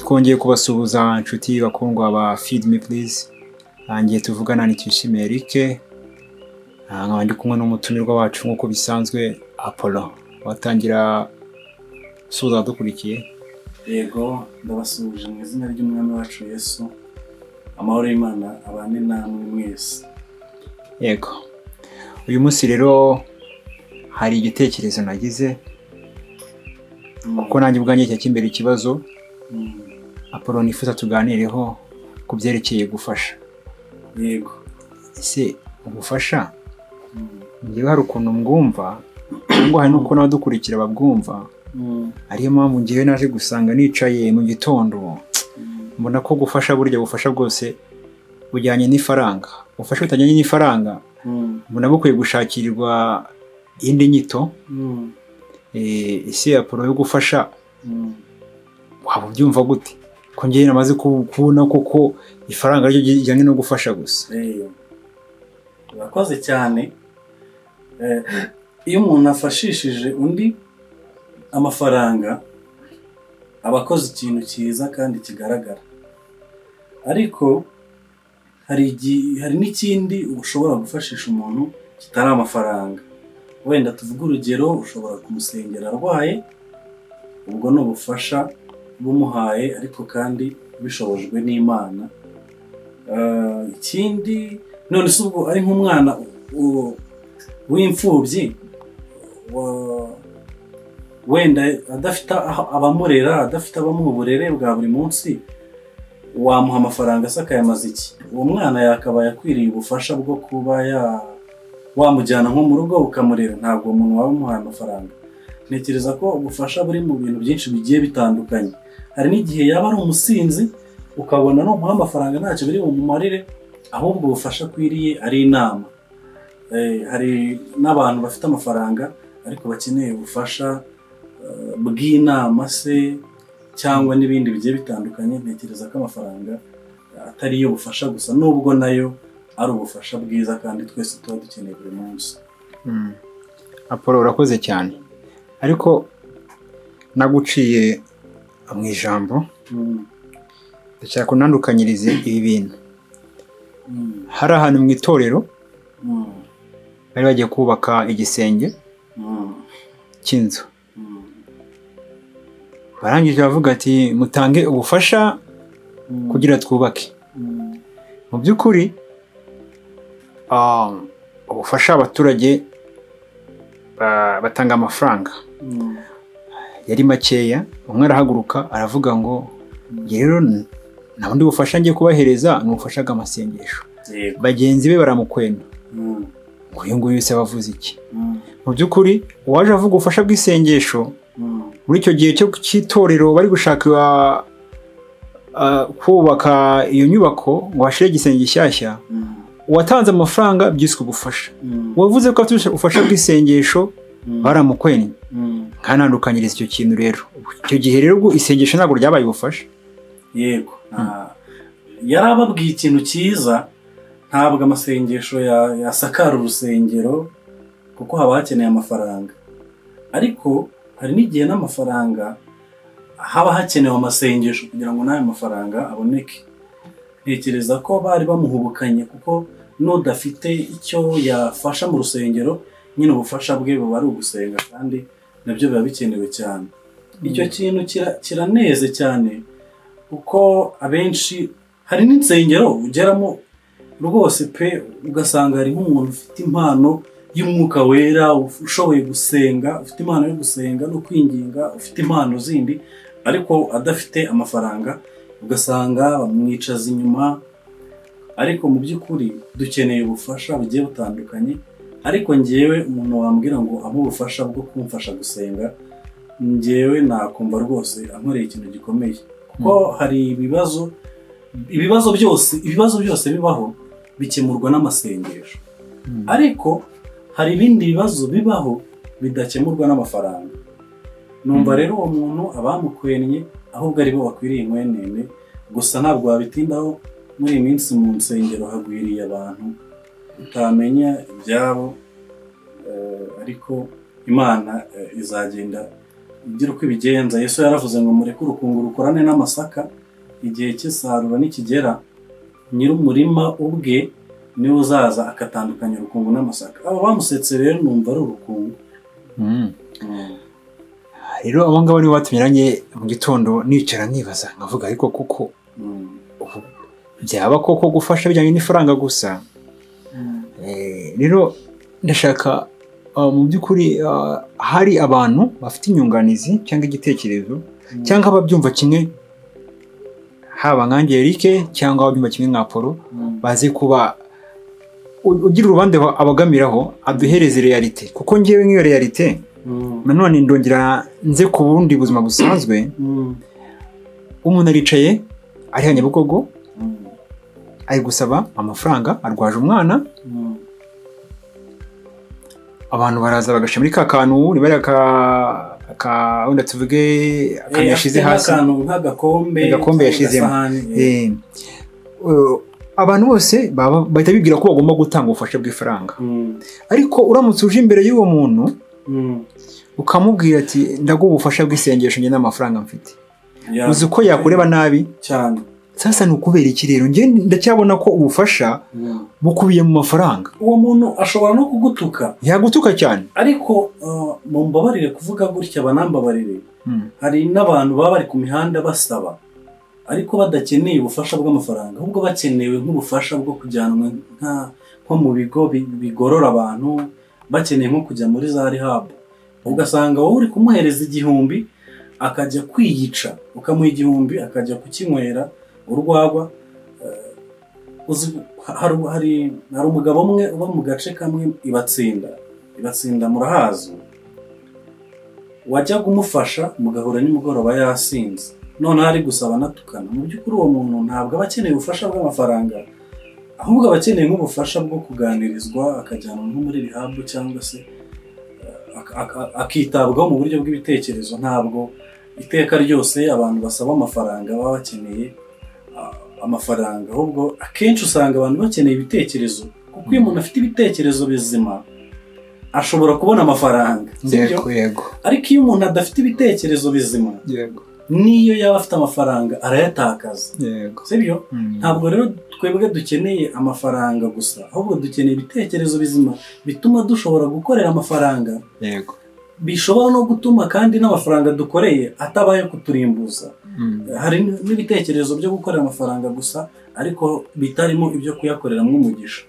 twongeye kubasuhuza inshuti bakundwa ba Feed Me Please. Ngiye tuvugana ni Tuyishime Eric. Nkaba ndi kumwe n'umutumirwa wacu nk'uko bisanzwe Apollo. Watangira suza dukurikiye. Yego, ndabasuhuje mu izina ry'umwami wacu Yesu. Amahoro y'Imana abane namwe mwese. Yego. Uyu munsi rero hari igitekerezo nagize. Kuko nanjye ubwanjye cy'imbere ikibazo. Apollo nifuza tuganireho ku byerekeye gufasha. Yego. Ese ubufasha ngiye hari ukuntu mwumva ngo hari nuko nabadukurikira babwumva. Ariyo mpamvu ngiye naje gusanga nicaye mu gitondo mbona ko gufasha burya bufasha bwose bujyanye n'ifaranga. Ufasha utajyanye n'ifaranga mbona bukwiye gushakirirwa indi nyito. Ese Apollo yo gufasha waba ubyumva gute? Ko ngiye namaze kubona koko ifaranga ryo rijyanye no gufasha gusa. Urakoze cyane. Iyo umuntu afashishije undi amafaranga abakoze ikintu cyiza kandi kigaragara. Ariko hari n'ikindi ushobora gufashisha umuntu kitari amafaranga. Wenda tuvuga urugero, ushobora kumusengera arwaye, ubwo no bufasha bumuhaye ariko kandi bishobojwe n'Imana. Ikindi none se ubwo ari nk'umwana w'imfubyi wenda adafite abamurera, adafite abamuha uburere bwa buri munsi, wamuha amafaranga asakayamaze iki? Uwo mwana yakabaye akwiriye ubufasha bwo kuba wamujyana nko mu rugo ukamurera. Ntabwo umuntu waba umuhaye amafaranga. Ntekereza ko ubufasha buri mu bintu byinshi bigiye bitandukanye. Hari n'igihe yaba ari umusinzi ukabona no muha amafaranga ntacyo biri bumumarire, ahubwo ubufasha akwiriye ari inama. Hari n'abantu bafite amafaranga ariko bakeneye ubufasha bw'inama se cyangwa n'ibindi bigiye bitandukanye. Ntekereza ko amafaranga atari yo bufasha gusa, nubwo nayo ari ubufasha bwiza kandi twese tuba dukeneye buri munsi. Apollo urakoze cyane. Ariko naguciye mu ijambo. Ndashaka kunandukanyirize ibi bintu. Hari ahantu mu itorero bari bagiye kubaka igisenge cy'inzu. Barangije bavuga ati mutange ubufasha kugira twubake. Mu by'ukuri ubufasha abaturage batanga amafaranga yari makeya. Umwe arahaguruka aravuga ngo rero nta bundi bufasha ngiye kubahereza ni ubufasha bw'amasengesho. Bagenzi be baramukwena ngo uyu nguyu se bavuze iki? Mu by'ukuri uwaje avuga ubufasha bw'isengesho muri icyo gihe cy'itorero bari gushaka kubaka iyo nyubako ngo hashire igisenge gishyashya, uwatanze amafaranga byiswe ubufasha. Wavuze ko afite ubufasha bw'isengesho baramukwenya. Nkanandukanyiriza icyo kintu rero. Icyo gihe rero isengesho ntabwo ryabaye ubufasha. Yego. Yarababwiye ikintu cyiza. Ntabwo amasengesho yasakara urusengero kuko haba hakeneye amafaranga. Ariko hari n'igihe n'amafaranga haba hakenewe amasengesho kugira ngo n'ayo mafaranga aboneke. Ntekereza ko bari bamuhubukanye kuko n'udafite icyo yafasha mu rusengero, nyine ubufasha bwe buba ari ugusenga kandi nabyo biba bikenewe cyane. Icyo kintu kiraneze cyane kuko abenshi hari n'insengero ugeramo rwose pe ugasanga hari nk'umuntu ufite impano y'umwuka wera, ushoboye gusenga, ufite impano yo gusenga no kwinginga, ufite impano zindi ariko adafite amafaranga, ugasanga bamwicaza inyuma. Ariko mu by'ukuri dukeneye ubufasha bugiye butandukanye. Ariko njyewe umuntu wambwira ngo abe ubufasha bwo kumfasha gusenga, njyewe nakumva rwose ankoreye ikintu gikomeye. Kuko hari ibibazo byose bibaho bikemurwa n'amasengesho. Ariko hari ibindi bibazo bibaho bidakemurwa n'amafaranga. Numva rero uwo muntu abamukwenye ahubwo ari bo bakwiriye inkwenene. Gusa ntabwo wabitindaho. Muri iyi minsi mu nsengero hagwiriye abantu utamenya ibyabo, ariko Imana izagenda igira uko ibigenza. Yesu yaravuze ngo mureke urukungu rukorane n'amasaka, igihe cy'isarura nikigera nyir'umurima ubwe niwe uzaza akatandukanya urukungu n'amasaka. Abo bamusetse rero numva ari urukungu. Rero abo ngabo nibo batumiranye mu gitondo nicara nkibaza nkavuga ariko kuko byaba koko gufasha bijyanye n'ifaranga gusa. Rero ndashaka mu by'ukuri hari abantu bafite inyunganizi cyangwa igitekerezo cyangwa ababyumva kimwe, haba nkanjye Eric cyangwa ababyumva kimwe nka Apollo, bazi kuba ugira urubanza abagamiraho aduhereze realite, kuko ngewe nk'iyo realite nanone ndongera nze ku bundi buzima busanzwe. Umuntu aricaye ari ha Nyabugogo ari gusaba amafaranga, arwaje umwana, abantu baraza bagashyira muri ka kantu nibari wenda tuvuge akantu yashize hasi, agakombe yashizemo. Abantu bose bahita bibwira ko bagomba gutanga ubufasha bw'ifaranga, ariko uramutse uje imbere y'uwo muntu ukamubwira ati ndaguha ubufasha bw'isengesho njye n'amafaranga mfite, uzi ko yakureba nabi cyane. Sasa ni ukubera iki rero? Njye ndacyabona ko ubufasha bukubiye mu mafaranga. Uwo muntu ashobora no kugutuka, yagutuka cyane, ariko mumbabarire kuvuga gutya, banambabarire. Hari n'abantu baba bari ku mihanda basaba ariko badakeneye ubufasha bw'amafaranga, ahubwo bakenewe nk'ubufasha bwo kujyanwa nko mu bigo bigorora abantu, bakeneye nko kujya muri za rehab. Ugasanga wowe uri kumuhereza 1000 akajya kwiyica, ukamuha 1000 akajya kukinywera urwagwa. Hari umugabo umwe uba mu gace kamwe ibatsinda murahazi, wajya kumufasha mugahura nimugoroba yasinze, none ari gusaba natukana. Mu by'ukuri uwo muntu ntabwo aba akeneye ubufasha bw'amafaranga, ahubwo aba akeneye nk'ubufasha bwo kuganirizwa, akajyanwa nko muri rehab cyangwa se akitabwaho mu buryo bw'ibitekerezo. Ntabwo iteka ryose abantu basaba amafaranga baba bakeneye amafaranga, ahubwo akenshi usanga abantu bakeneye ibitekerezo, kuko iyo umuntu afite ibitekerezo bizima ashobora kubona amafaranga. Yego. Ariko iyo umuntu adafite ibitekerezo bizima, niyo yaba afite amafaranga arayatakaza. Sibyo? Ntabwo rero twebwe dukeneye amafaranga gusa, ahubwo dukeneye ibitekerezo bizima bituma dushobora gukorera amafaranga. Bishobora no gutuma kandi n'amafaranga dukoreye atabaye kuturimbuza. Hari n'ibitekerezo byo gukorera amafaranga gusa ariko bitarimo ibyo kuyakoreramo umugisha.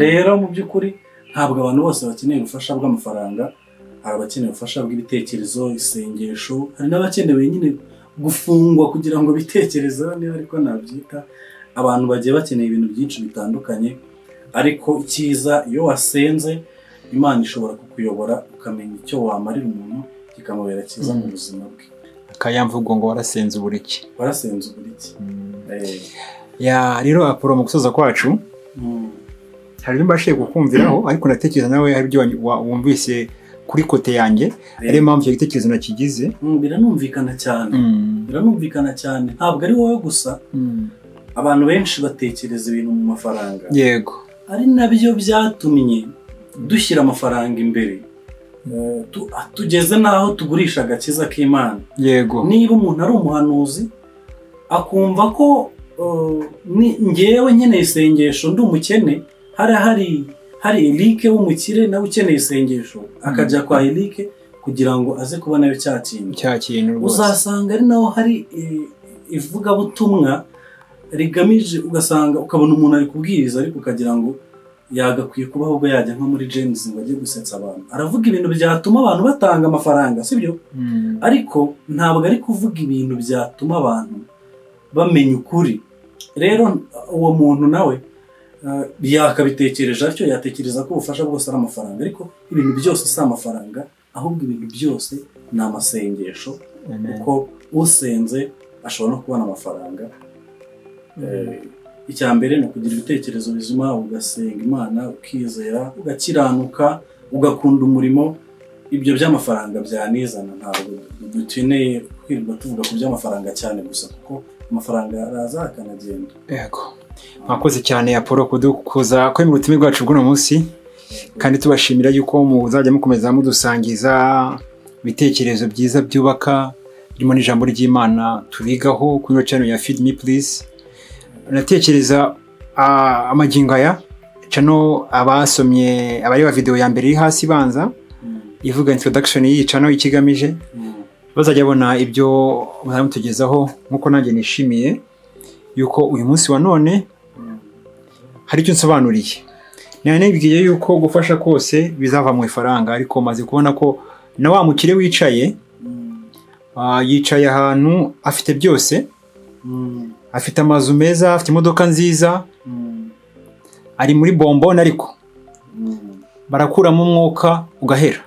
Rero mu by'ukuri ntabwo abantu bose bakeneye ubufasha bw'amafaranga, hari abakeneye ubufasha bw'ibitekerezo, isengesho, hari n'abakenewe nyine gufungwa kugira ngo bitekereze, niba ariko nabyita. Abantu bagiye bakeneye ibintu byinshi bitandukanye, ariko icyiza iyo wasenze Imana ishobora kukuyobora ukamenya icyo wamarira umuntu kikamubera cyiza mu buzima bwe. Akayamvugo ngo warasenze uburiki. Rero Apollo, mu gusoza kwacu hari ibyo mbashiye kukumviraho, ariko natekereza nawe hari ibyo wumvise kuri kote yanjye, ariyo mpamvu icyo gitekerezo nakigize. Biranumvikana cyane, ntabwo ari wowe gusa. Abantu benshi batekereza ibintu mu mafaranga, ari nabyo byatumye dushyira amafaranga imbere, tugeze n'aho tugurisha agakiza k'Imana. Niba umuntu ari umuhanuzi akumva ko ngewe nkeneye isengesho, ndi umukene, hari Eric w'umukire nawe ukeneye isengesho, akajya kwa Eric kugira ngo aze kubona cya kintu. Uzasanga ari naho hari ivugabutumwa rigamije, ugasanga ukabona umuntu ari kubwiriza ariko ukagira ngo yagakwiye kuba ahubwo yajya nko muri James ngo ajye gusetsa abantu. Aravuga ibintu byatuma abantu batanga amafaranga, sibyo? Ariko ntabwo ari kuvuga ibintu byatuma abantu bamenya ukuri. Rero uwo muntu nawe yakabitekereje atyo, yatekereza ko ubufasha bwose ari amafaranga, ariko ibintu byose si amafaranga, ahubwo ibintu byose ni amasengesho, kuko usenze ashobora no kubona amafaranga. Icya mbere ni ukugira ibitekerezo bizima, ugasenga Imana, ukizera, ugakiranuka, ugakunda umurimo. Ibyo by'amafaranga byanizana, ntabwo dukeneye kwirirwa tuvuga ku by'amafaranga cyane gusa, kuko amafaranga araza akanagenda. Mwakoze cyane Apollo kuza kwemera ubutumwa bwacu bw'uno munsi, kandi tubashimira yuko muzajya mukomeza mudusangiza ibitekerezo byiza byubaka birimo n'ijambo ry'Imana tubigaho kuri channel ya Feed Me Please. Natekereza amagingo aya channel abasomye abareba video ya mbere iri hasi banza ivuga introduction y'iyi channel ikigamije bazajya bona ibyo mutugezaho nkuko nanjye nishimiye yuko uyu munsi wa none hari icyo nsobanuriye. Nibwiye yuko gufasha kose bizava mu ifaranga, ariko maze kubona ko na wa mukire wicaye yicaye ahantu afite byose, afite amazu meza, afite imodoka nziza, ari muri bombone, ariko barakuramo umwuka ugahera.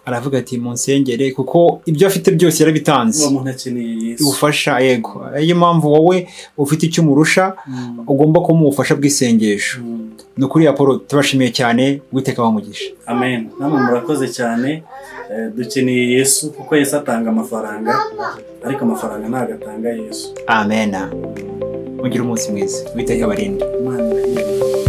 Aravuga ati munsengere kuko ibyo afite byose yarabitanze. Umuntu akeneye Yesu. Ufasha yego. Iyo mpamvu wowe ufite icyo umurusha ugomba kumufasha bw'isengesho. Nukuri Apollo tubashimiye cyane, witeka bamugisha. Amen. Namwe murakoze cyane. Dukeneye Yesu kuko Yesu atanga amafaranga, ariko amafaranga ntago atanga Yesu. Amen. Mugira umunsi mwiza. Witeka barinde. Amen.